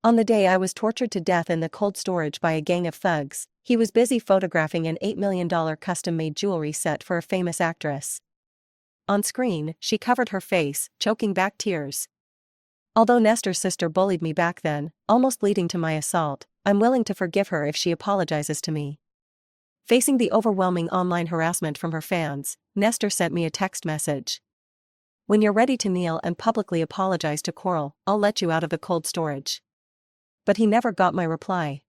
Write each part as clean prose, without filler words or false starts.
On the day I was tortured to death in the cold storage by a gang of thugs, he was busy photographing an $8 million custom-made jewelry set for a famous actress. On screen, she covered her face, choking back tears. Although Nestor's sister bullied me back then, almost leading to my assault, I'm willing to forgive her if she apologizes to me. Facing the overwhelming online harassment from her fans, Nestor sent me a text message. "When you're ready to kneel and publicly apologize to Coral, I'll let you out of the cold storage." But he never got my reply.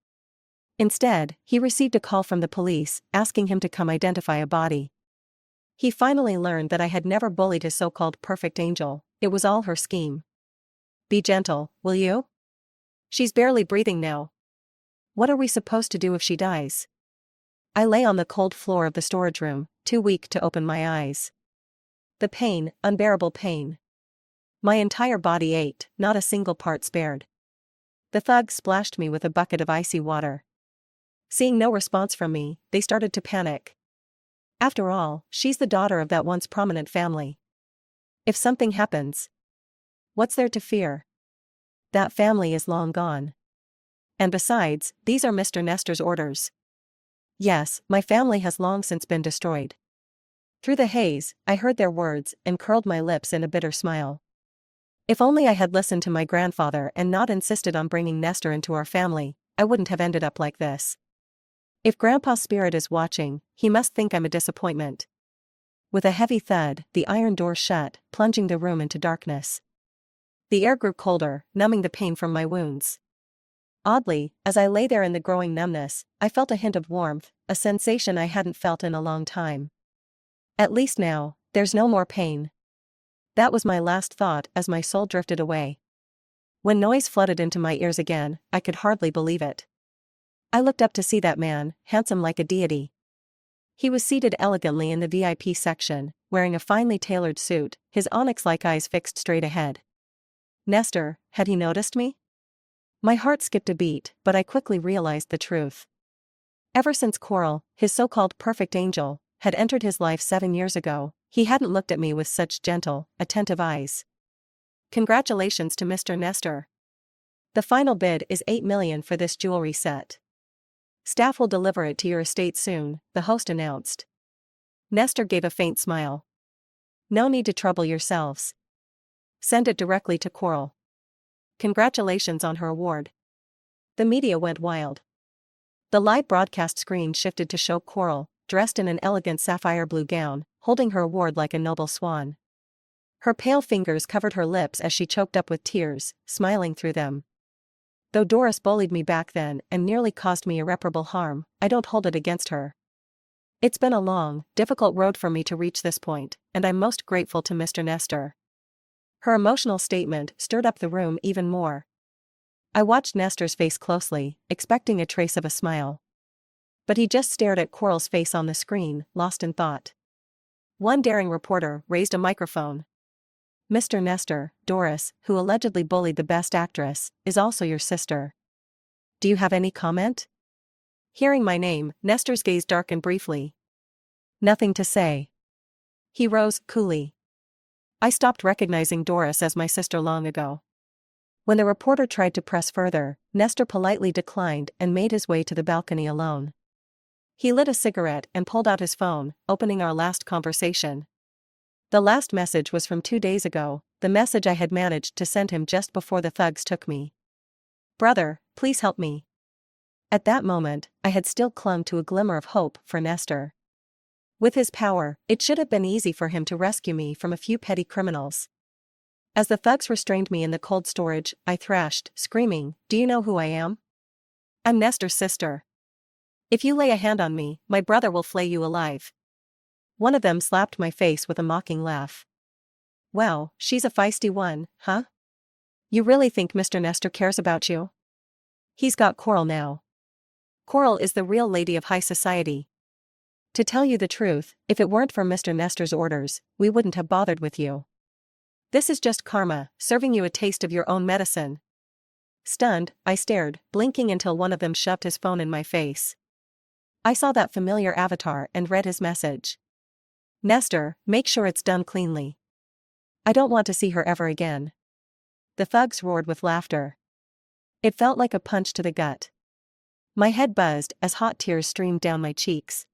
Instead, he received a call from the police, asking him to come identify a body. He finally learned that I had never bullied his so-called perfect angel. It was all her scheme. "Be gentle, will you? She's barely breathing now. What are we supposed to do if she dies?" I lay on the cold floor of the storage room, too weak to open my eyes. The pain, unbearable pain. My entire body ached, not a single part spared. The thugs splashed me with a bucket of icy water. Seeing no response from me, they started to panic. After all, she's the daughter of that once prominent family. If something happens, what's there to fear? That family is long gone. And besides, these are Mr. Nestor's orders. Yes, my family has long since been destroyed. Through the haze, I heard their words and curled my lips in a bitter smile. If only I had listened to my grandfather and not insisted on bringing Nestor into our family, I wouldn't have ended up like this. If Grandpa's spirit is watching, he must think I'm a disappointment. With a heavy thud, the iron door shut, plunging the room into darkness. The air grew colder, numbing the pain from my wounds. Oddly, as I lay there in the growing numbness, I felt a hint of warmth, a sensation I hadn't felt in a long time. At least now, there's no more pain. That was my last thought as my soul drifted away. When noise flooded into my ears again, I could hardly believe it. I looked up to see that man, handsome like a deity. He was seated elegantly in the VIP section, wearing a finely tailored suit, his onyx-like eyes fixed straight ahead. Nestor, had he noticed me? My heart skipped a beat, but I quickly realized the truth. Ever since Coral, his so-called perfect angel, had entered his life 7 years ago, he hadn't looked at me with such gentle, attentive eyes. "Congratulations to Mr. Nestor. The final bid is $8 million for this jewelry set. Staff will deliver it to your estate soon," the host announced. Nestor gave a faint smile. "No need to trouble yourselves. Send it directly to Coral. Congratulations on her award." The media went wild. The live broadcast screen shifted to show Coral, dressed in an elegant sapphire blue gown, holding her award like a noble swan. Her pale fingers covered her lips as she choked up with tears, smiling through them. Though Doris bullied me back then and nearly caused me irreparable harm, I don't hold it against her. It's been a long, difficult road for me to reach this point, and I'm most grateful to Mr. Nestor. Her emotional statement stirred up the room even more. I watched Nestor's face closely, expecting a trace of a smile. But he just stared at Coral's face on the screen, lost in thought. One daring reporter raised a microphone. "Mr. Nestor, Doris, who allegedly bullied the best actress, is also your sister. Do you have any comment?" Hearing my name, Nestor's gaze darkened briefly. "Nothing to say." He rose, coolly. "I stopped recognizing Doris as my sister long ago." When the reporter tried to press further, Nestor politely declined and made his way to the balcony alone. He lit a cigarette and pulled out his phone, opening our last conversation. The last message was from 2 days ago, the message I had managed to send him just before the thugs took me. "Brother, please help me." At that moment, I had still clung to a glimmer of hope for Nestor. With his power, it should have been easy for him to rescue me from a few petty criminals. As the thugs restrained me in the cold storage, I thrashed, screaming, "Do you know who I am? I'm Nestor's sister. If you lay a hand on me, my brother will flay you alive." One of them slapped my face with a mocking laugh. "Wow, she's a feisty one, huh? You really think Mr. Nestor cares about you? He's got Coral now. Coral is the real lady of high society. To tell you the truth, if it weren't for Mr. Nestor's orders, we wouldn't have bothered with you. This is just karma, serving you a taste of your own medicine." Stunned, I stared, blinking until one of them shoved his phone in my face. I saw that familiar avatar and read his message. "Nestor, make sure it's done cleanly. I don't want to see her ever again." The thugs roared with laughter. It felt like a punch to the gut. My head buzzed as hot tears streamed down my cheeks.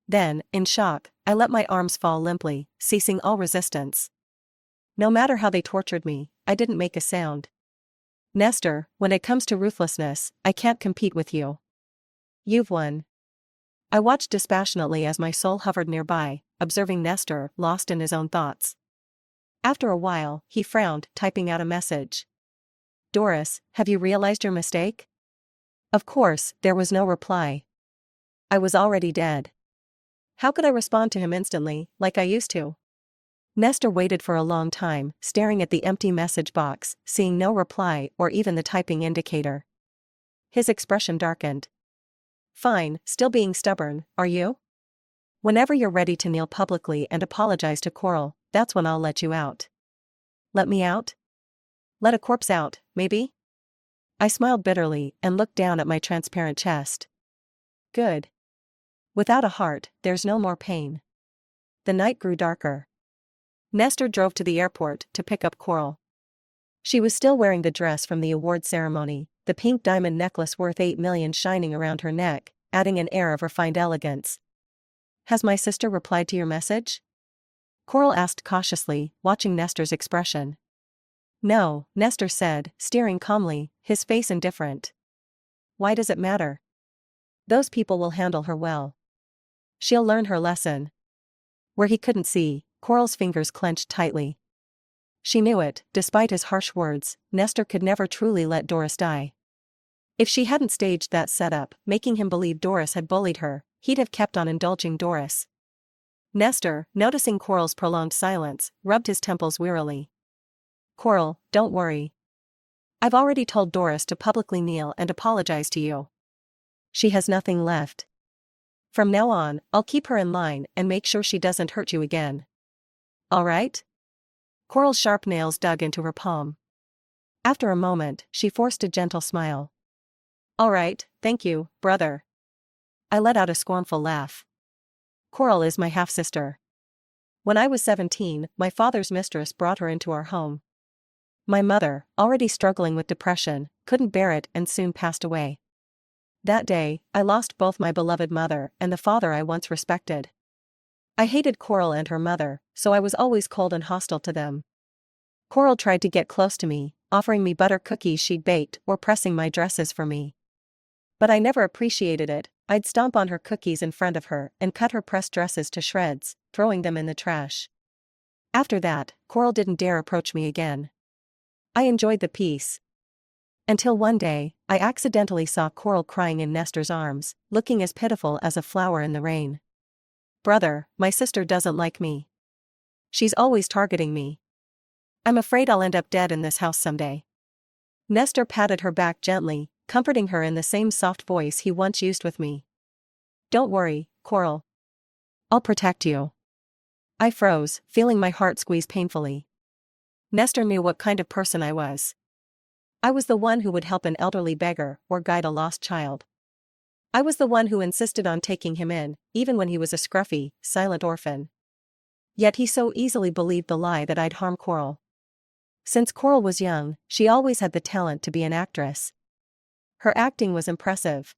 Then, in shock, I let my arms fall limply, ceasing all resistance. No matter how they tortured me, I didn't make a sound. Nestor, when it comes to ruthlessness, I can't compete with you. You've won. I watched dispassionately as my soul hovered nearby, observing Nestor, lost in his own thoughts. After a while, he frowned, typing out a message. Doris, have you realized your mistake? Of course, there was no reply. I was already dead. How could I respond to him instantly, like I used to? Nestor waited for a long time, staring at the empty message box, seeing no reply or even the typing indicator. His expression darkened. Fine, still being stubborn, are you? Whenever you're ready to kneel publicly and apologize to Coral, that's when I'll let you out. Let me out? Let a corpse out, maybe? I smiled bitterly and looked down at my transparent chest. Good. Without a heart, there's no more pain. The night grew darker. Nestor drove to the airport to pick up Coral. She was still wearing the dress from the award ceremony, the pink diamond necklace worth $8 million shining around her neck, adding an air of refined elegance. Has my sister replied to your message? Coral asked cautiously, watching Nestor's expression. No, Nestor said, steering calmly, his face indifferent. Why does it matter? Those people will handle her well. She'll learn her lesson. Where he couldn't see, Coral's fingers clenched tightly. She knew it, despite his harsh words, Nestor could never truly let Doris die. If she hadn't staged that setup, making him believe Doris had bullied her, he'd have kept on indulging Doris. Nestor, noticing Coral's prolonged silence, rubbed his temples wearily. Coral, don't worry. I've already told Doris to publicly kneel and apologize to you. She has nothing left. From now on, I'll keep her in line and make sure she doesn't hurt you again. All right? Coral's sharp nails dug into her palm. After a moment, she forced a gentle smile. All right, thank you, brother. I let out a scornful laugh. Coral is my half-sister. When I was 17, my father's mistress brought her into our home. My mother, already struggling with depression, couldn't bear it and soon passed away. That day, I lost both my beloved mother and the father I once respected. I hated Coral and her mother, so I was always cold and hostile to them. Coral tried to get close to me, offering me butter cookies she'd baked or pressing my dresses for me. But I never appreciated it. I'd stomp on her cookies in front of her and cut her pressed dresses to shreds, throwing them in the trash. After that, Coral didn't dare approach me again. I enjoyed the peace. Until one day, I accidentally saw Coral crying in Nestor's arms, looking as pitiful as a flower in the rain. Brother, my sister doesn't like me. She's always targeting me. I'm afraid I'll end up dead in this house someday. Nestor patted her back gently, comforting her in the same soft voice he once used with me. Don't worry, Coral. I'll protect you. I froze, feeling my heart squeeze painfully. Nestor knew what kind of person I was. I was the one who would help an elderly beggar or guide a lost child. I was the one who insisted on taking him in, even when he was a scruffy, silent orphan. Yet he so easily believed the lie that I'd harm Coral. Since Coral was young, she always had the talent to be an actress. Her acting was impressive.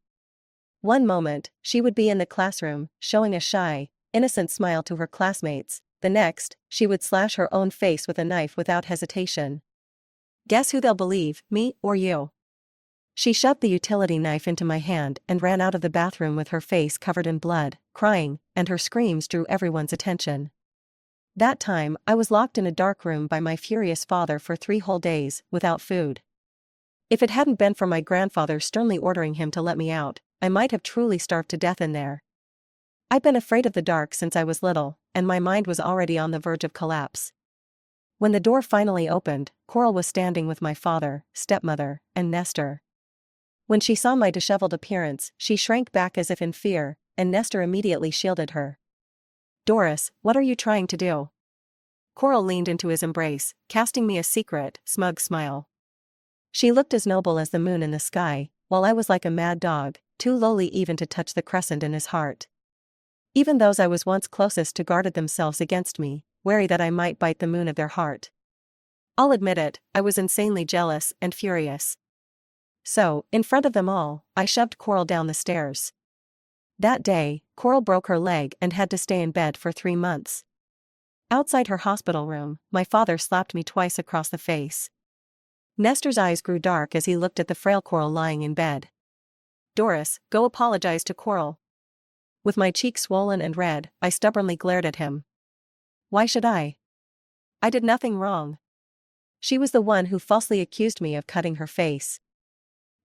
One moment, she would be in the classroom, showing a shy, innocent smile to her classmates. The next, she would slash her own face with a knife without hesitation. Guess who they'll believe, me or you? She shoved the utility knife into my hand and ran out of the bathroom with her face covered in blood, crying, and her screams drew everyone's attention. That time, I was locked in a dark room by my furious father for 3 whole days, without food. If it hadn't been for my grandfather sternly ordering him to let me out, I might have truly starved to death in there. I'd been afraid of the dark since I was little, and my mind was already on the verge of collapse. When the door finally opened, Coral was standing with my father, stepmother, and Nestor. When she saw my disheveled appearance, she shrank back as if in fear, and Nestor immediately shielded her. Doris, what are you trying to do? Coral leaned into his embrace, casting me a secret, smug smile. She looked as noble as the moon in the sky, while I was like a mad dog, too lowly even to touch the crescent in his heart. Even those I was once closest to guarded themselves against me, wary that I might bite the moon of their heart. I'll admit it, I was insanely jealous and furious. So, in front of them all, I shoved Coral down the stairs. That day, Coral broke her leg and had to stay in bed for 3 months. Outside her hospital room, my father slapped me twice across the face. Nestor's eyes grew dark as he looked at the frail Coral lying in bed. "Doris, go apologize to Coral." With my cheeks swollen and red, I stubbornly glared at him. "Why should I? I did nothing wrong. She was the one who falsely accused me of cutting her face.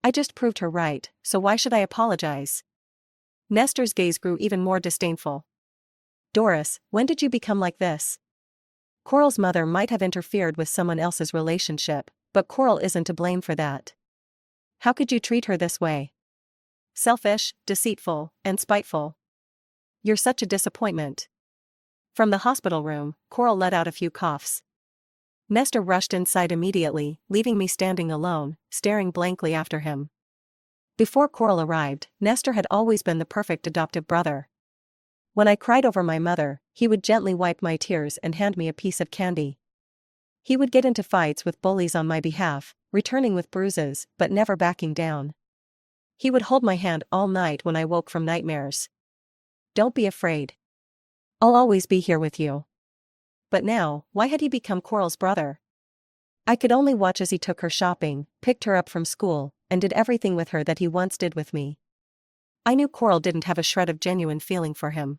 I just proved her right, so why should I apologize?" Nestor's gaze grew even more disdainful. "Doris, when did you become like this? Coral's mother might have interfered with someone else's relationship, but Coral isn't to blame for that. How could you treat her this way? Selfish, deceitful, and spiteful. You're such a disappointment." From the hospital room, Coral let out a few coughs. Nestor rushed inside immediately, leaving me standing alone, staring blankly after him. Before Coral arrived, Nestor had always been the perfect adoptive brother. When I cried over my mother, he would gently wipe my tears and hand me a piece of candy. He would get into fights with bullies on my behalf, returning with bruises, but never backing down. He would hold my hand all night when I woke from nightmares. "Don't be afraid. I'll always be here with you." But now, why had he become Coral's brother? I could only watch as he took her shopping, picked her up from school, and did everything with her that he once did with me. I knew Coral didn't have a shred of genuine feeling for him.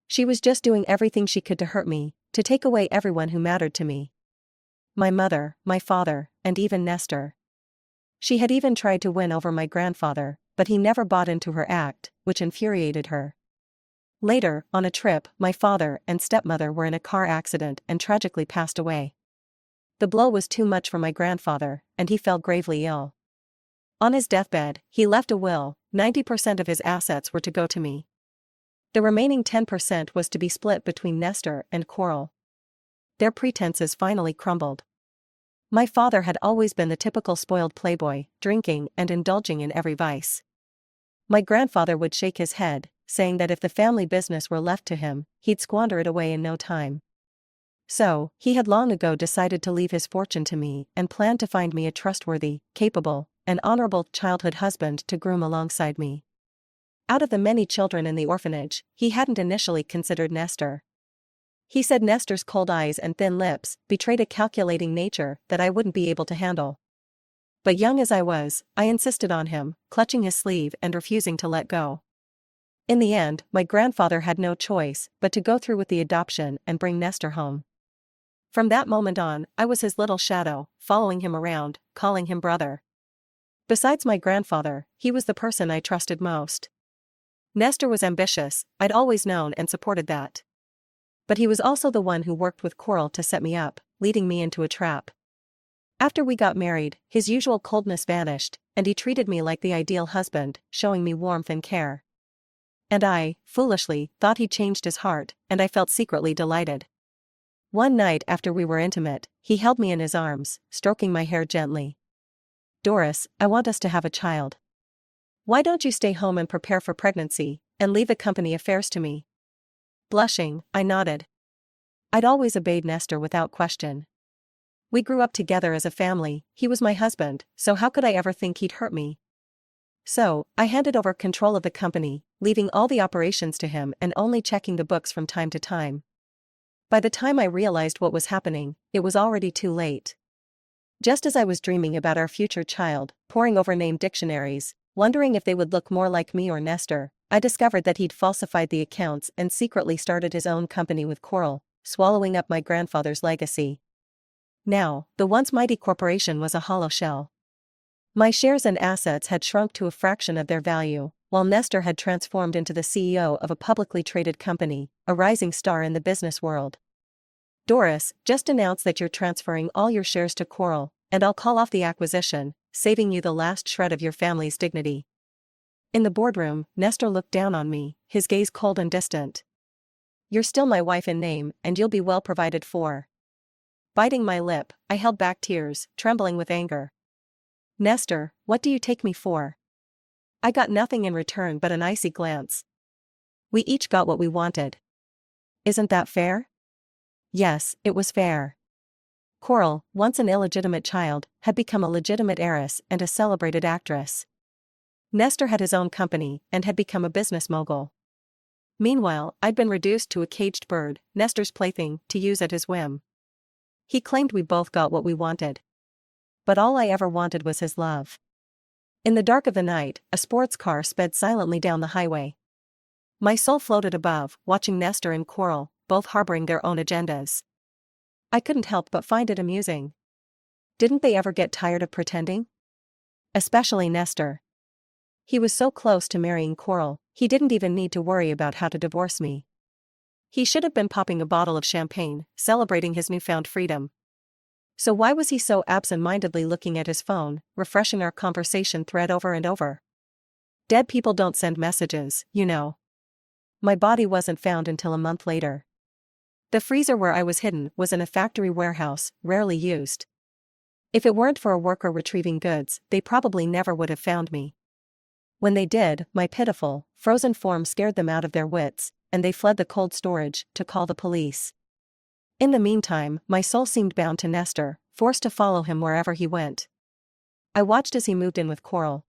She was just doing everything she could to hurt me, to take away everyone who mattered to me. My mother, my father, and even Nestor. She had even tried to win over my grandfather, but he never bought into her act, which infuriated her. Later, on a trip, my father and stepmother were in a car accident and tragically passed away. The blow was too much for my grandfather, and he fell gravely ill. On his deathbed, he left a will. 90% of his assets were to go to me. The remaining 10% was to be split between Nestor and Coral. Their pretenses finally crumbled. My father had always been the typical spoiled playboy, drinking and indulging in every vice. My grandfather would shake his head, saying that if the family business were left to him, he'd squander it away in no time. So, he had long ago decided to leave his fortune to me and planned to find me a trustworthy, capable, and honorable childhood husband to groom alongside me. Out of the many children in the orphanage, he hadn't initially considered Nestor. He said Nestor's cold eyes and thin lips betrayed a calculating nature that I wouldn't be able to handle. But young as I was, I insisted on him, clutching his sleeve and refusing to let go. In the end, my grandfather had no choice but to go through with the adoption and bring Nestor home. From that moment on, I was his little shadow, following him around, calling him brother. Besides my grandfather, he was the person I trusted most. Nestor was ambitious, I'd always known and supported that. But he was also the one who worked with Coral to set me up, leading me into a trap. After we got married, his usual coldness vanished, and he treated me like the ideal husband, showing me warmth and care. And I, foolishly, thought he'd changed his heart, and I felt secretly delighted. One night after we were intimate, he held me in his arms, stroking my hair gently. "Doris, I want us to have a child. Why don't you stay home and prepare for pregnancy, and leave the company affairs to me?" Blushing, I nodded. I'd always obeyed Nestor without question. We grew up together as a family, he was my husband, so how could I ever think he'd hurt me? So, I handed over control of the company, leaving all the operations to him and only checking the books from time to time. By the time I realized what was happening, it was already too late. Just as I was dreaming about our future child, poring over name dictionaries, wondering if they would look more like me or Nestor, I discovered that he'd falsified the accounts and secretly started his own company with Coral, swallowing up my grandfather's legacy. Now, the once mighty corporation was a hollow shell. My shares and assets had shrunk to a fraction of their value, while Nestor had transformed into the CEO of a publicly traded company, a rising star in the business world. "Doris, just announce that you're transferring all your shares to Coral, and I'll call off the acquisition, saving you the last shred of your family's dignity." In the boardroom, Nestor looked down on me, his gaze cold and distant. "You're still my wife in name, and you'll be well provided for." Biting my lip, I held back tears, trembling with anger. "Nestor, what do you take me for?" I got nothing in return but an icy glance. We each got what we wanted. Isn't that fair? Yes, it was fair. Coral, once an illegitimate child, had become a legitimate heiress and a celebrated actress. Nestor had his own company and had become a business mogul. Meanwhile, I'd been reduced to a caged bird, Nestor's plaything, to use at his whim. He claimed we both got what we wanted. But all I ever wanted was his love. In the dark of the night, a sports car sped silently down the highway. My soul floated above, watching Nestor and Coral, both harboring their own agendas. I couldn't help but find it amusing. Didn't they ever get tired of pretending? Especially Nestor. He was so close to marrying Coral, he didn't even need to worry about how to divorce me. He should have been popping a bottle of champagne, celebrating his newfound freedom. So why was he so absent-mindedly looking at his phone, refreshing our conversation thread over and over? Dead people don't send messages, you know. My body wasn't found until a month later. The freezer where I was hidden was in a factory warehouse, rarely used. If it weren't for a worker retrieving goods, they probably never would have found me. When they did, my pitiful, frozen form scared them out of their wits, and they fled the cold storage to call the police. In the meantime, my soul seemed bound to Nestor, forced to follow him wherever he went. I watched as he moved in with Coral.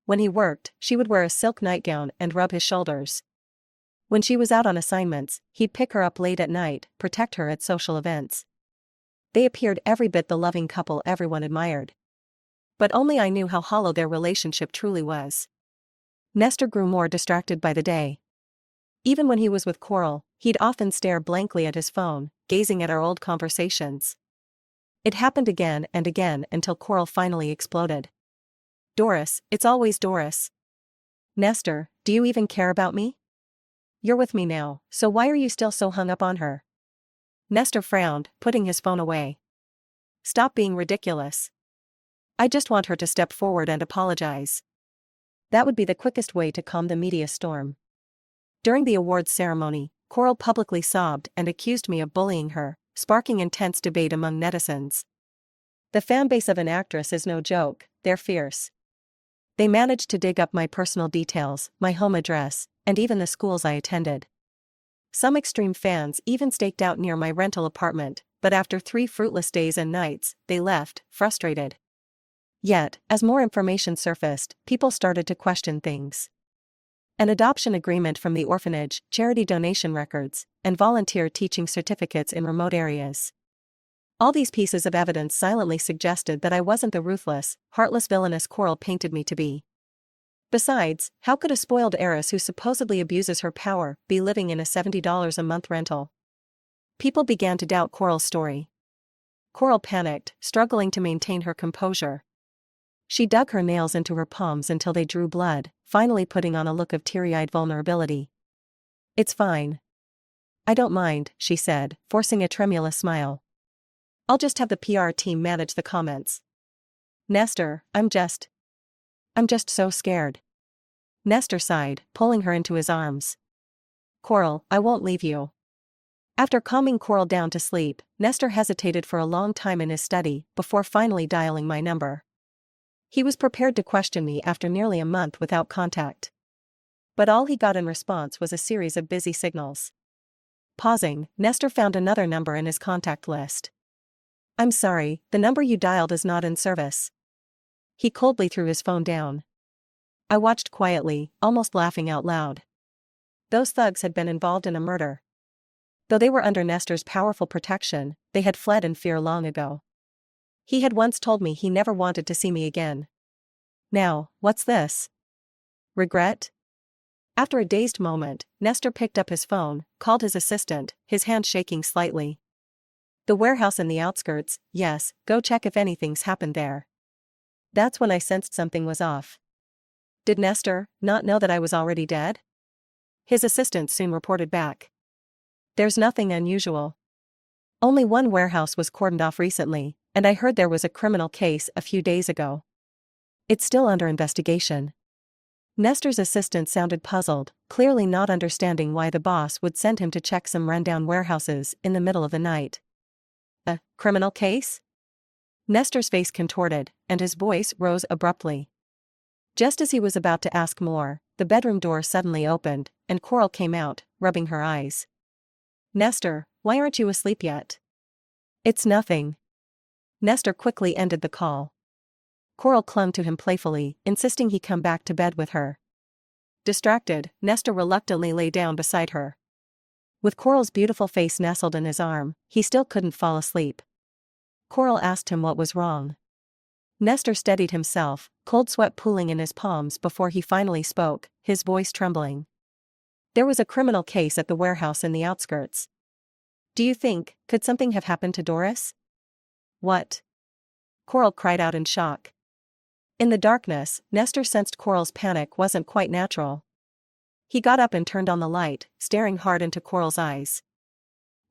When he worked, she would wear a silk nightgown and rub his shoulders. When she was out on assignments, he'd pick her up late at night, protect her at social events. They appeared every bit the loving couple everyone admired. But only I knew how hollow their relationship truly was. Nestor grew more distracted by the day. Even when he was with Coral, he'd often stare blankly at his phone, gazing at our old conversations. It happened again and again until Coral finally exploded. "Doris, it's always Doris. Nestor, do you even care about me? You're with me now, so why are you still so hung up on her?" Nestor frowned, putting his phone away. "Stop being ridiculous. I just want her to step forward and apologize. That would be the quickest way to calm the media storm." During the awards ceremony, Coral publicly sobbed and accused me of bullying her, sparking intense debate among netizens. The fanbase of an actress is no joke, they're fierce. They managed to dig up my personal details, my home address, and even the schools I attended. Some extreme fans even staked out near my rental apartment, but after 3 fruitless days and nights, they left, frustrated. Yet, as more information surfaced, people started to question things. An adoption agreement from the orphanage, charity donation records, and volunteer teaching certificates in remote areas. All these pieces of evidence silently suggested that I wasn't the ruthless, heartless villainous Coral painted me to be. Besides, how could a spoiled heiress who supposedly abuses her power be living in a $70 a month rental? People began to doubt Coral's story. Coral panicked, struggling to maintain her composure. She dug her nails into her palms until they drew blood, finally putting on a look of teary-eyed vulnerability. "It's fine. I don't mind," she said, forcing a tremulous smile. "I'll just have the PR team manage the comments. Nestor, I'm just so scared." Nestor sighed, pulling her into his arms. "Coral, I won't leave you." After calming Coral down to sleep, Nestor hesitated for a long time in his study, before finally dialing my number. He was prepared to question me after nearly a month without contact. But all he got in response was a series of busy signals. Pausing, Nestor found another number in his contact list. "I'm sorry, the number you dialed is not in service." He coldly threw his phone down. I watched quietly, almost laughing out loud. Those thugs had been involved in a murder. Though they were under Nestor's powerful protection, they had fled in fear long ago. He had once told me he never wanted to see me again. Now, what's this? Regret? After a dazed moment, Nestor picked up his phone, called his assistant, his hand shaking slightly. "The warehouse in the outskirts, yes, go check if anything's happened there." That's when I sensed something was off. Did Nestor not know that I was already dead? His assistant soon reported back. "There's nothing unusual. Only one warehouse was cordoned off recently, and I heard there was a criminal case a few days ago. It's still under investigation." Nestor's assistant sounded puzzled, clearly not understanding why the boss would send him to check some rundown warehouses in the middle of the night. "A criminal case?" Nestor's face contorted, and his voice rose abruptly. Just as he was about to ask more, the bedroom door suddenly opened, and Coral came out, rubbing her eyes. "Nestor, why aren't you asleep yet?" "It's nothing. Nestor quickly ended the call. Coral clung to him playfully, insisting he come back to bed with her. Distracted, Nestor reluctantly lay down beside her. With Coral's beautiful face nestled in his arm, he still couldn't fall asleep. Coral asked him what was wrong. Nestor steadied himself, cold sweat pooling in his palms before he finally spoke, his voice trembling. There was a criminal case at the warehouse in the outskirts. Do you think, could something have happened to Doris? What? Coral cried out in shock. In the darkness, Nestor sensed Coral's panic wasn't quite natural. He got up and turned on the light, staring hard into Coral's eyes.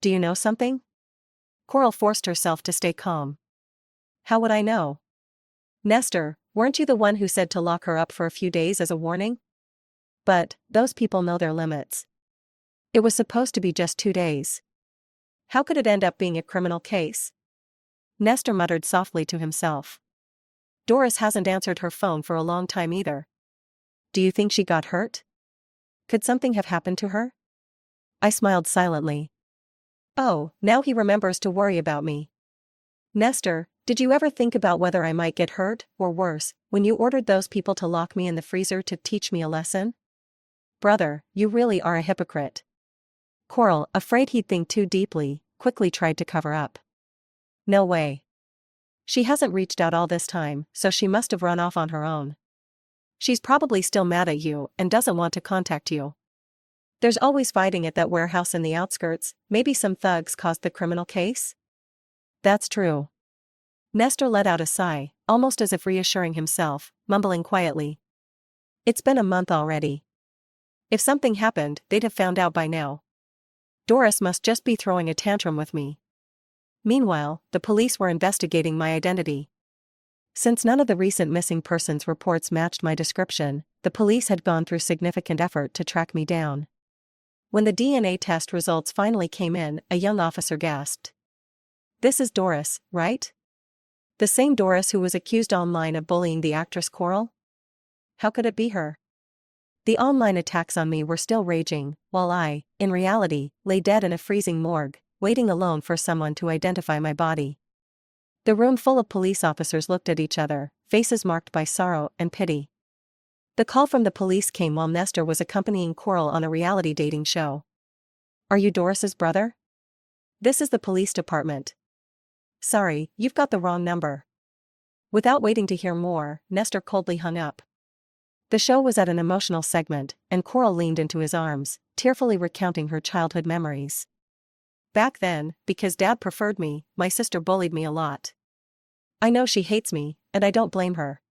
Do you know something? Coral forced herself to stay calm. How would I know? Nestor, weren't you the one who said to lock her up for a few days as a warning? But, those people know their limits. It was supposed to be just 2 days. How could it end up being a criminal case? Nestor muttered softly to himself. Doris hasn't answered her phone for a long time either. Do you think she got hurt? Could something have happened to her? I smiled silently. Oh, now he remembers to worry about me. Nestor, did you ever think about whether I might get hurt, or worse, when you ordered those people to lock me in the freezer to teach me a lesson? Brother, you really are a hypocrite. Coral, afraid he'd think too deeply, quickly tried to cover up. No way. She hasn't reached out all this time, so she must have run off on her own. She's probably still mad at you and doesn't want to contact you. There's always fighting at that warehouse in the outskirts, maybe some thugs caused the criminal case? That's true. Nestor let out a sigh, almost as if reassuring himself, mumbling quietly. It's been a month already. If something happened, they'd have found out by now. Doris must just be throwing a tantrum with me. Meanwhile, the police were investigating my identity. Since none of the recent missing persons reports matched my description, the police had gone through significant effort to track me down. When the DNA test results finally came in, a young officer gasped. This is Doris, right? The same Doris who was accused online of bullying the actress Coral? How could it be her? The online attacks on me were still raging, while I, in reality, lay dead in a freezing morgue, waiting alone for someone to identify my body. The room full of police officers looked at each other, faces marked by sorrow and pity. The call from the police came while Nestor was accompanying Coral on a reality dating show. Are you Doris's brother? This is the police department. Sorry, you've got the wrong number. Without waiting to hear more, Nestor coldly hung up. The show was at an emotional segment, and Coral leaned into his arms, tearfully recounting her childhood memories. Back then, because Dad preferred me, my sister bullied me a lot. I know she hates me, and I don't blame her.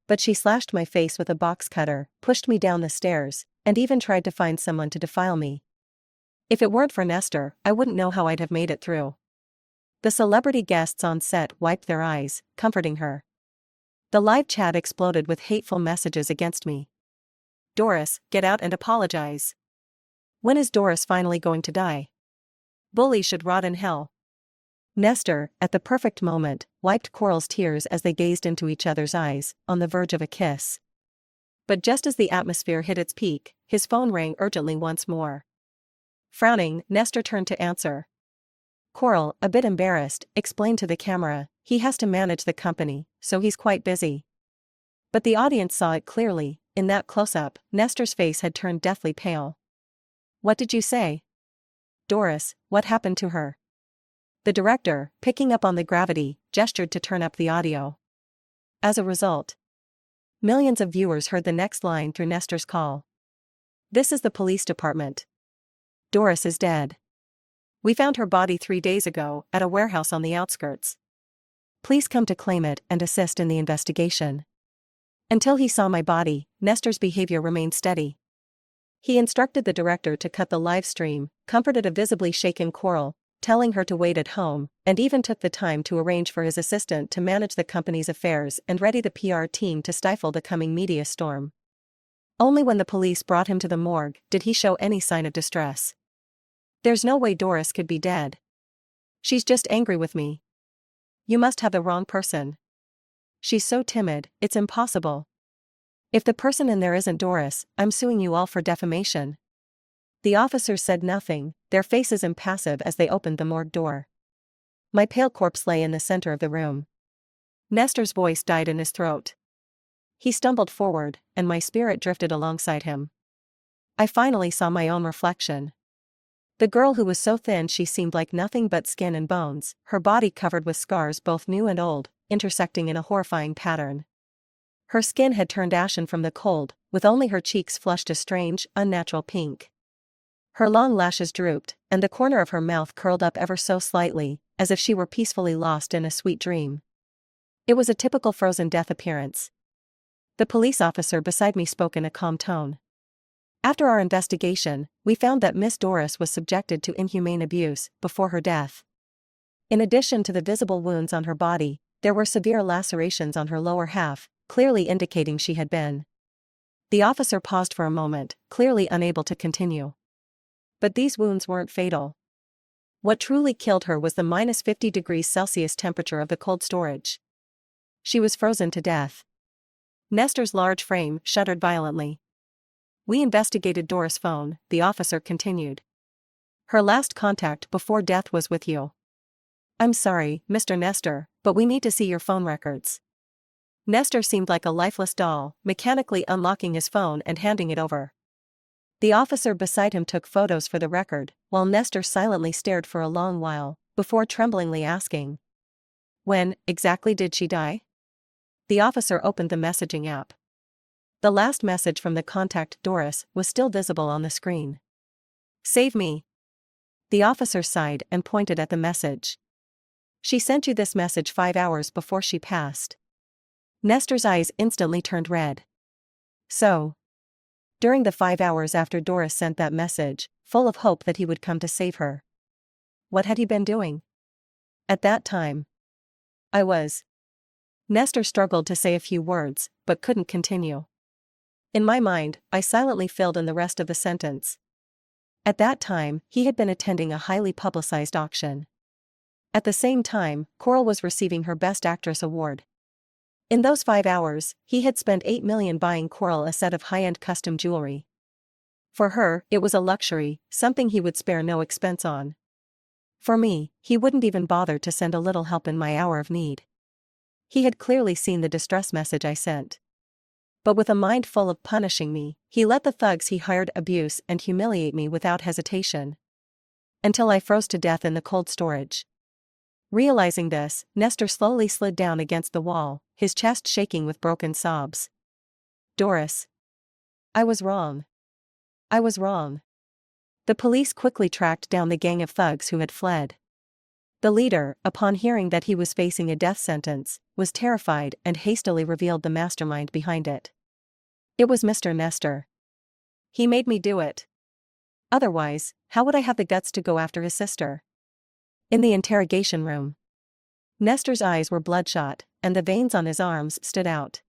But she slashed my face with a box cutter, pushed me down the stairs, and even tried to find someone to defile me. If it weren't for Nestor, I wouldn't know how I'd have made it through. The celebrity guests on set wiped their eyes, comforting her. The live chat exploded with hateful messages against me. Doris, get out and apologize. When is Doris finally going to die? Bullies should rot in hell. Nestor, at the perfect moment, wiped Coral's tears as they gazed into each other's eyes, on the verge of a kiss. But just as the atmosphere hit its peak, his phone rang urgently once more. Frowning, Nestor turned to answer. Coral, a bit embarrassed, explained to the camera, he has to manage the company, so he's quite busy. But the audience saw it clearly, in that close-up, Nestor's face had turned deathly pale. What did you say? Doris, what happened to her? The director, picking up on the gravity, gestured to turn up the audio. As a result, millions of viewers heard the next line through Nestor's call. This is the police department. Doris is dead. We found her body 3 days ago, at a warehouse on the outskirts. Please come to claim it and assist in the investigation. Until he saw my body, Nestor's behavior remained steady. He instructed the director to cut the live stream, comforted a visibly shaken Coral, telling her to wait at home, and even took the time to arrange for his assistant to manage the company's affairs and ready the PR team to stifle the coming media storm. Only when the police brought him to the morgue did he show any sign of distress. There's no way Doris could be dead. She's just angry with me. You must have the wrong person. She's so timid, it's impossible. If the person in there isn't Doris, I'm suing you all for defamation. The officers said nothing, their faces impassive as they opened the morgue door. My pale corpse lay in the center of the room. Nestor's voice died in his throat. He stumbled forward, and my spirit drifted alongside him. I finally saw my own reflection. The girl who was so thin she seemed like nothing but skin and bones, her body covered with scars both new and old, intersecting in a horrifying pattern. Her skin had turned ashen from the cold, with only her cheeks flushed a strange, unnatural pink. Her long lashes drooped, and the corner of her mouth curled up ever so slightly, as if she were peacefully lost in a sweet dream. It was a typical frozen death appearance. The police officer beside me spoke in a calm tone. After our investigation, we found that Miss Doris was subjected to inhumane abuse before her death. In addition to the visible wounds on her body, there were severe lacerations on her lower half, clearly indicating she had been. The officer paused for a moment, clearly unable to continue. But these wounds weren't fatal. What truly killed her was the -50 degrees Celsius temperature of the cold storage. She was frozen to death. Nestor's large frame shuddered violently. We investigated Doris' phone, the officer continued. Her last contact before death was with you. I'm sorry, Mr. Nestor, but we need to see your phone records. Nestor seemed like a lifeless doll, mechanically unlocking his phone and handing it over. The officer beside him took photos for the record, while Nestor silently stared for a long while, before tremblingly asking, "When, exactly did she die?" The officer opened the messaging app. The last message from the contact Doris was still visible on the screen. "Save me." The officer sighed and pointed at the message. "She sent you this message 5 hours before she passed." Nestor's eyes instantly turned red. So, during the 5 hours after Doris sent that message, full of hope that he would come to save her, what had he been doing? At that time, I was. Nestor struggled to say a few words, but couldn't continue. In my mind, I silently filled in the rest of the sentence. At that time, he had been attending a highly publicized auction. At the same time, Coral was receiving her Best Actress award. In those 5 hours, he had spent $8 million buying Coral a set of high-end custom jewelry. For her, it was a luxury, something he would spare no expense on. For me, he wouldn't even bother to send a little help in my hour of need. He had clearly seen the distress message I sent. But with a mind full of punishing me, he let the thugs he hired abuse and humiliate me without hesitation. Until I froze to death in the cold storage. Realizing this, Nestor slowly slid down against the wall, his chest shaking with broken sobs. Doris. I was wrong. I was wrong. The police quickly tracked down the gang of thugs who had fled. The leader, upon hearing that he was facing a death sentence, was terrified and hastily revealed the mastermind behind it. It was Mr. Nestor. He made me do it. Otherwise, how would I have the guts to go after his sister? In the interrogation room, Nestor's eyes were bloodshot, and the veins on his arms stood out.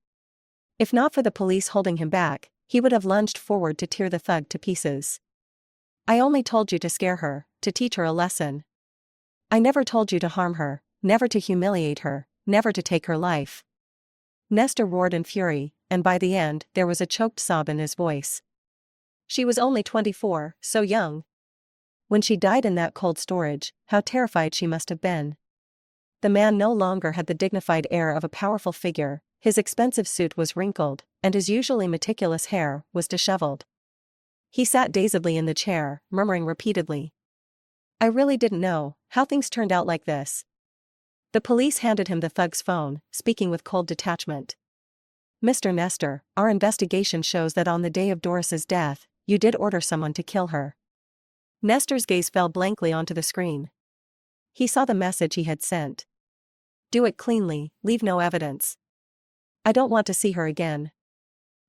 If not for the police holding him back, he would have lunged forward to tear the thug to pieces. I only told you to scare her, to teach her a lesson. I never told you to harm her, never to humiliate her, never to take her life. Nestor roared in fury, and by the end, there was a choked sob in his voice. She was only 24, so young. When she died in that cold storage, how terrified she must have been. The man no longer had the dignified air of a powerful figure, his expensive suit was wrinkled, and his usually meticulous hair was disheveled. He sat dazedly in the chair, murmuring repeatedly, "I really didn't know how things turned out like this." The police handed him the thug's phone, speaking with cold detachment. "Mr. Nestor, our investigation shows that on the day of Doris's death, you did order someone to kill her." Nestor's gaze fell blankly onto the screen. He saw the message he had sent. "Do it cleanly, leave no evidence. I don't want to see her again."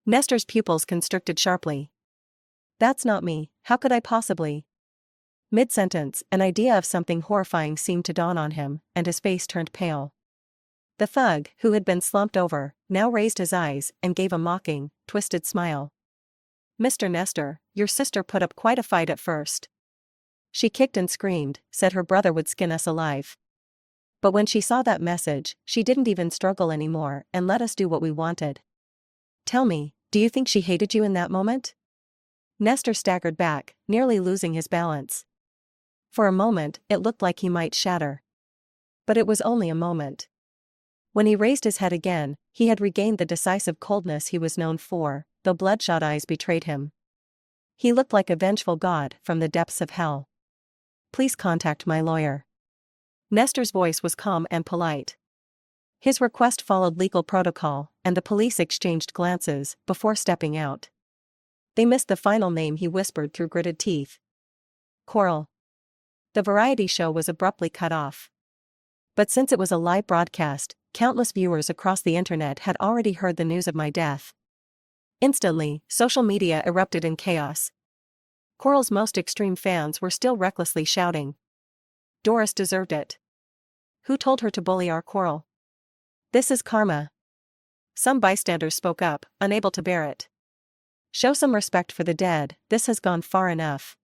Nestor's pupils constricted sharply. "That's not me, how could I possibly?" Mid-sentence, an idea of something horrifying seemed to dawn on him, and his face turned pale. The thug, who had been slumped over, now raised his eyes and gave a mocking, twisted smile. "Mr. Nestor, your sister put up quite a fight at first. She kicked and screamed, said her brother would skin us alive. But when she saw that message, she didn't even struggle anymore and let us do what we wanted. Tell me, do you think she hated you in that moment?" Nestor staggered back, nearly losing his balance. For a moment, it looked like he might shatter. But it was only a moment. When he raised his head again, he had regained the decisive coldness he was known for, though bloodshot eyes betrayed him. He looked like a vengeful god from the depths of hell. Please contact my lawyer. Nestor's voice was calm and polite. His request followed legal protocol, and the police exchanged glances before stepping out. They missed the final name he whispered through gritted teeth. Coral. The variety show was abruptly cut off. But since it was a live broadcast, countless viewers across the internet had already heard the news of my death. Instantly, social media erupted in chaos. Coral's most extreme fans were still recklessly shouting, "Doris deserved it. Who told her to bully our Coral? This is karma." Some bystanders spoke up, unable to bear it. "Show some respect for the dead, this has gone far enough."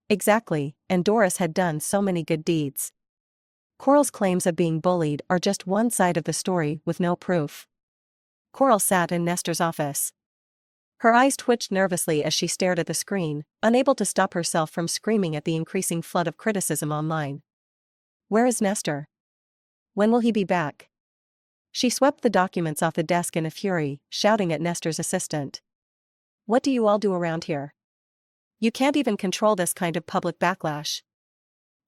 Exactly, and Doris had done so many good deeds. Coral's claims of being bullied are just one side of the story with no proof. Coral sat in Nestor's office. Her eyes twitched nervously as she stared at the screen, unable to stop herself from screaming at the increasing flood of criticism online. Where is Nestor? When will he be back? She swept the documents off the desk in a fury, shouting at Nestor's assistant. What do you all do around here? You can't even control this kind of public backlash.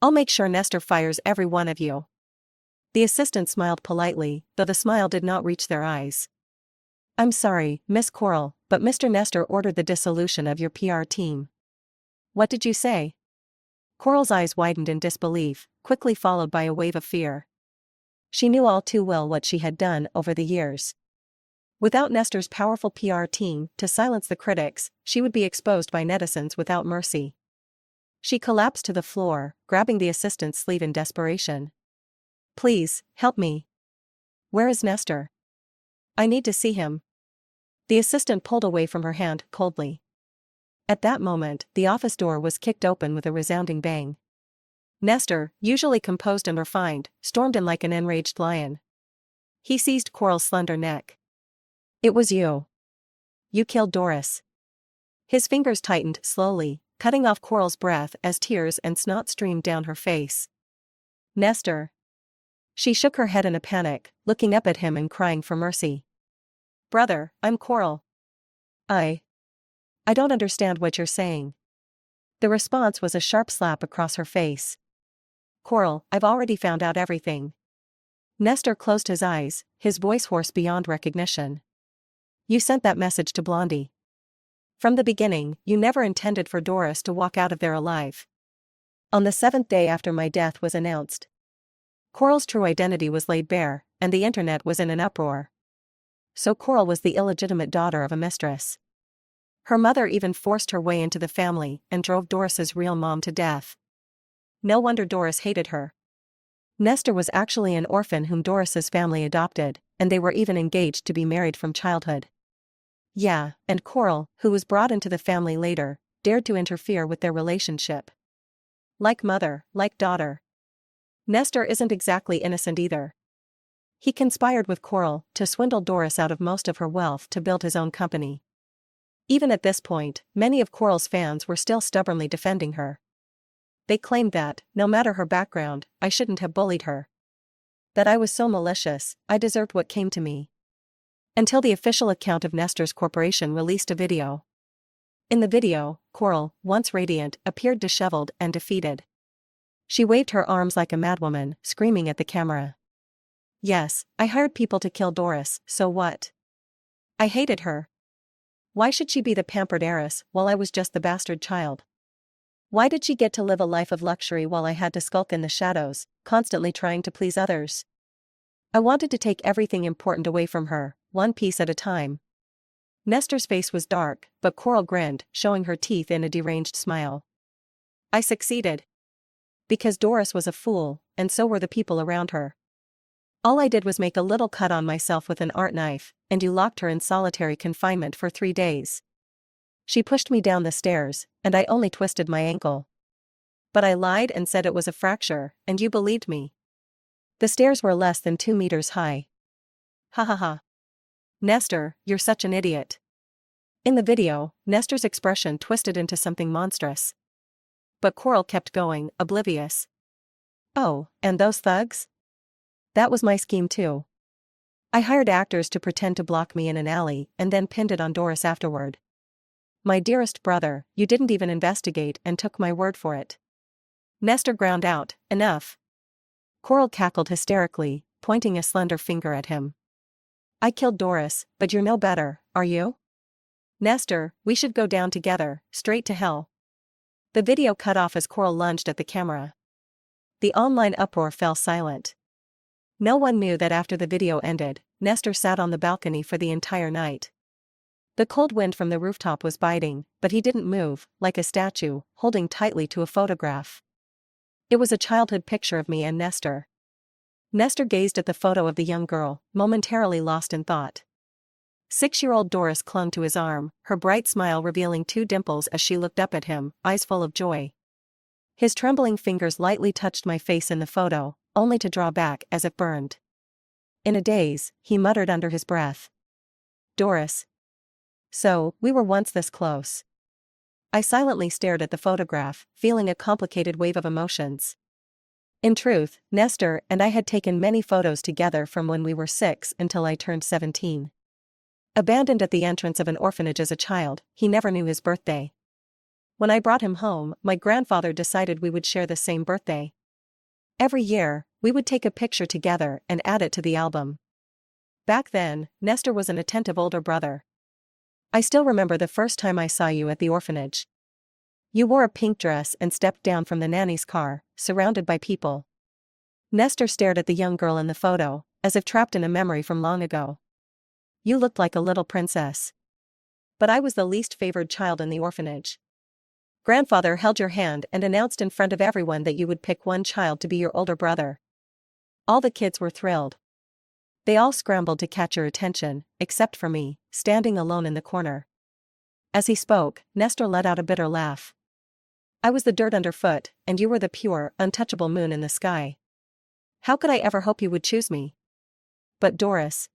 I'll make sure Nestor fires every one of you. The assistant smiled politely, though the smile did not reach their eyes. I'm sorry, Miss Coral, but Mr. Nestor ordered the dissolution of your PR team. What did you say? Coral's eyes widened in disbelief, quickly followed by a wave of fear. She knew all too well what she had done over the years. Without Nestor's powerful PR team to silence the critics, she would be exposed by netizens without mercy. She collapsed to the floor, grabbing the assistant's sleeve in desperation. Please, help me. Where is Nestor? I need to see him. The assistant pulled away from her hand coldly. At that moment, the office door was kicked open with a resounding bang. Nestor, usually composed and refined, stormed in like an enraged lion. He seized Coral's slender neck. It was you. You killed Doris. His fingers tightened slowly, cutting off Coral's breath as tears and snot streamed down her face. Nestor. She shook her head in a panic, looking up at him and crying for mercy. Brother, I'm Coral. I don't understand what you're saying. The response was a sharp slap across her face. Coral, I've already found out everything. Nestor closed his eyes, his voice hoarse beyond recognition. You sent that message to Blondie. From the beginning, you never intended for Doris to walk out of there alive. On the 7th day after my death was announced, Coral's true identity was laid bare, and the internet was in an uproar. So Coral was the illegitimate daughter of a mistress. Her mother even forced her way into the family and drove Doris's real mom to death. No wonder Doris hated her. Nestor was actually an orphan whom Doris's family adopted, and they were even engaged to be married from childhood. Yeah, and Coral, who was brought into the family later, dared to interfere with their relationship. Like mother, like daughter. Nestor isn't exactly innocent either. He conspired with Coral to swindle Doris out of most of her wealth to build his own company. Even at this point, many of Coral's fans were still stubbornly defending her. They claimed that, no matter her background, I shouldn't have bullied her. That I was so malicious, I deserved what came to me. Until the official account of Nestor's corporation released a video. In the video, Coral, once radiant, appeared disheveled and defeated. She waved her arms like a madwoman, screaming at the camera. Yes, I hired people to kill Doris, so what? I hated her. Why should she be the pampered heiress while I was just the bastard child? Why did she get to live a life of luxury while I had to skulk in the shadows, constantly trying to please others? I wanted to take everything important away from her, one piece at a time. Nestor's face was dark, but Coral grinned, showing her teeth in a deranged smile. I succeeded. Because Doris was a fool, and so were the people around her. All I did was make a little cut on myself with an art knife, and you locked her in solitary confinement for 3 days. She pushed me down the stairs, and I only twisted my ankle. But I lied and said it was a fracture, and you believed me. The stairs were less than 2 meters high. Ha ha ha. Nestor, you're such an idiot. In the video, Nestor's expression twisted into something monstrous. But Coral kept going, oblivious. Oh, and those thugs? That was my scheme too. I hired actors to pretend to block me in an alley and then pinned it on Doris afterward. My dearest brother, you didn't even investigate and took my word for it. Nestor ground out, enough. Coral cackled hysterically, pointing a slender finger at him. I killed Doris, but you're no better, are you? Nestor, we should go down together, straight to hell. The video cut off as Coral lunged at the camera. The online uproar fell silent. No one knew that after the video ended, Nestor sat on the balcony for the entire night. The cold wind from the rooftop was biting, but he didn't move, like a statue, holding tightly to a photograph. It was a childhood picture of me and Nestor. Nestor gazed at the photo of the young girl, momentarily lost in thought. 6-year-old Doris clung to his arm, her bright smile revealing 2 dimples as she looked up at him, eyes full of joy. His trembling fingers lightly touched my face in the photo, only to draw back as if burned. In a daze, he muttered under his breath. Doris. So, we were once this close. I silently stared at the photograph, feeling a complicated wave of emotions. In truth, Nestor and I had taken many photos together from when we were 6 until I turned 17. Abandoned at the entrance of an orphanage as a child, he never knew his birthday. When I brought him home, my grandfather decided we would share the same birthday. Every year, we would take a picture together and add it to the album. Back then, Nestor was an attentive older brother. I still remember the first time I saw you at the orphanage. You wore a pink dress and stepped down from the nanny's car, surrounded by people. Nestor stared at the young girl in the photo, as if trapped in a memory from long ago. You looked like a little princess. But I was the least favored child in the orphanage. Grandfather held your hand and announced in front of everyone that you would pick one child to be your older brother. All the kids were thrilled. They all scrambled to catch your attention, except for me, standing alone in the corner. As he spoke, Nestor let out a bitter laugh. I was the dirt underfoot, and you were the pure, untouchable moon in the sky. How could I ever hope you would choose me? But Doris.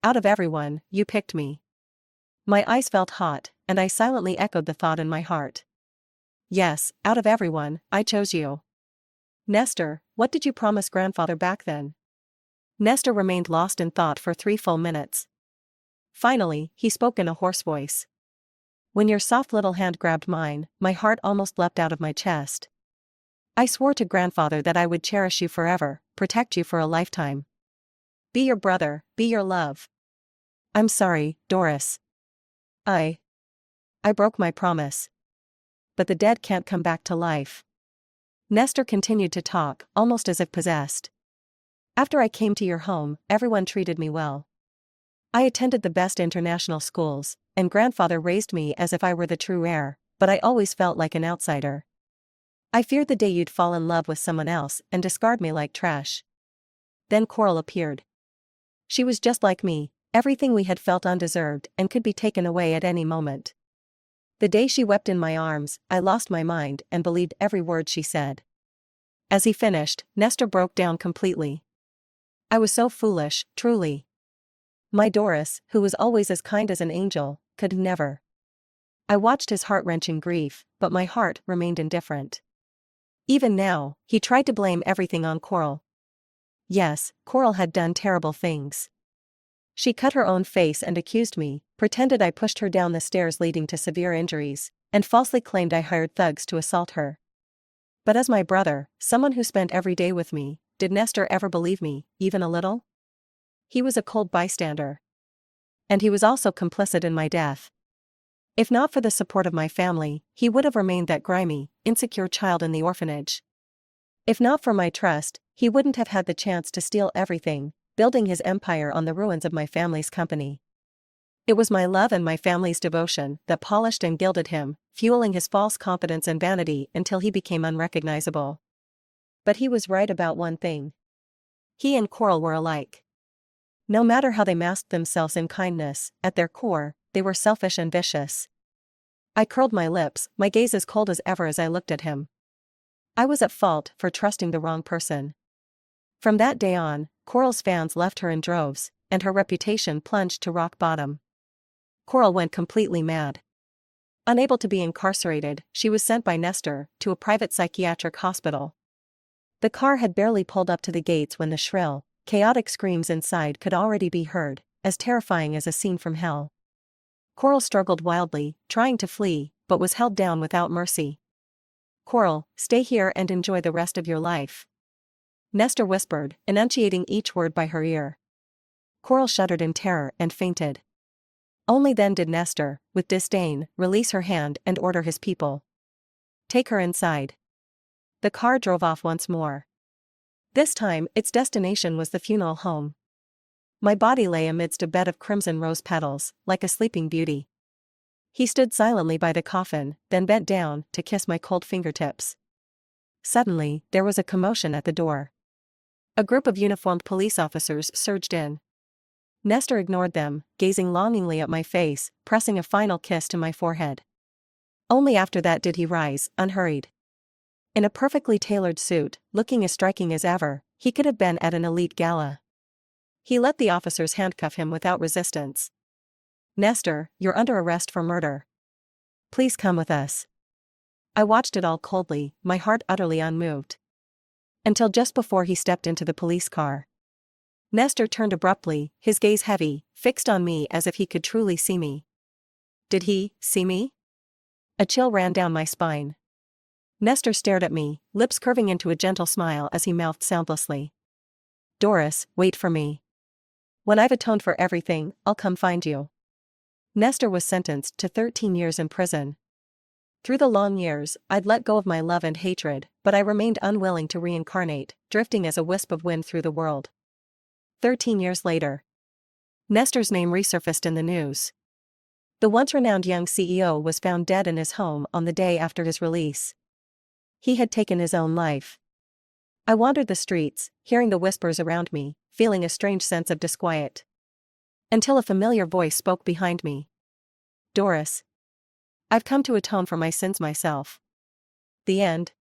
Out of everyone, you picked me. My eyes felt hot, and I silently echoed the thought in my heart. Yes, out of everyone, I chose you. Nestor, what did you promise grandfather back then? Nestor remained lost in thought for 3 full minutes. Finally, he spoke in a hoarse voice. When your soft little hand grabbed mine, my heart almost leapt out of my chest. I swore to grandfather that I would cherish you forever, protect you for a lifetime. Be your brother, be your love. I'm sorry, Doris. I broke my promise. But the dead can't come back to life. Nestor continued to talk, almost as if possessed. After I came to your home, everyone treated me well. I attended the best international schools, and grandfather raised me as if I were the true heir, but I always felt like an outsider. I feared the day you'd fall in love with someone else and discard me like trash. Then Coral appeared. She was just like me, everything we had felt undeserved and could be taken away at any moment. The day she wept in my arms, I lost my mind and believed every word she said. As he finished, Nestor broke down completely. I was so foolish, truly. My Doris, who was always as kind as an angel, could never. I watched his heart-wrenching grief, but my heart remained indifferent. Even now, he tried to blame everything on Coral. Yes, Coral had done terrible things. She cut her own face and accused me, pretended I pushed her down the stairs leading to severe injuries, and falsely claimed I hired thugs to assault her. But as my brother, someone who spent every day with me, did Nestor ever believe me, even a little? He was a cold bystander. And he was also complicit in my death. If not for the support of my family, he would have remained that grimy, insecure child in the orphanage. If not for my trust, he wouldn't have had the chance to steal everything, building his empire on the ruins of my family's company. It was my love and my family's devotion that polished and gilded him, fueling his false confidence and vanity until he became unrecognizable. But he was right about one thing. He and Coral were alike. No matter how they masked themselves in kindness, at their core, they were selfish and vicious. I curled my lips, my gaze as cold as ever as I looked at him. I was at fault for trusting the wrong person. From that day on, Coral's fans left her in droves, and her reputation plunged to rock bottom. Coral went completely mad. Unable to be incarcerated, she was sent by Nestor to a private psychiatric hospital. The car had barely pulled up to the gates when the shrill, Chaotic screams inside could already be heard, as terrifying as a scene from hell. Coral struggled wildly, trying to flee, but was held down without mercy. "Coral, stay here and enjoy the rest of your life," Nestor whispered, enunciating each word by her ear. Coral shuddered in terror and fainted. Only then did Nestor, with disdain, release her hand and order his people. "Take her inside." The car drove off once more. This time, its destination was the funeral home. My body lay amidst a bed of crimson rose petals, like a sleeping beauty. He stood silently by the coffin, then bent down to kiss my cold fingertips. Suddenly, there was a commotion at the door. A group of uniformed police officers surged in. Nestor ignored them, gazing longingly at my face, pressing a final kiss to my forehead. Only after that did he rise, unhurried. In a perfectly tailored suit, looking as striking as ever, he could have been at an elite gala. He let the officers handcuff him without resistance. "Nestor, you're under arrest for murder. Please come with us." I watched it all coldly, my heart utterly unmoved. Until just before he stepped into the police car. Nestor turned abruptly, his gaze heavy, fixed on me as if he could truly see me. Did he see me? A chill ran down my spine. Nestor stared at me, lips curving into a gentle smile as he mouthed soundlessly, "Doris, wait for me. When I've atoned for everything, I'll come find you." Nestor was sentenced to 13 years in prison. Through the long years, I'd let go of my love and hatred, but I remained unwilling to reincarnate, drifting as a wisp of wind through the world. 13 years later, Nestor's name resurfaced in the news. The once renowned young CEO was found dead in his home on the day after his release. He had taken his own life. I wandered the streets, hearing the whispers around me, feeling a strange sense of disquiet. Until a familiar voice spoke behind me. "Doris. I've come to atone for my sins myself." The end.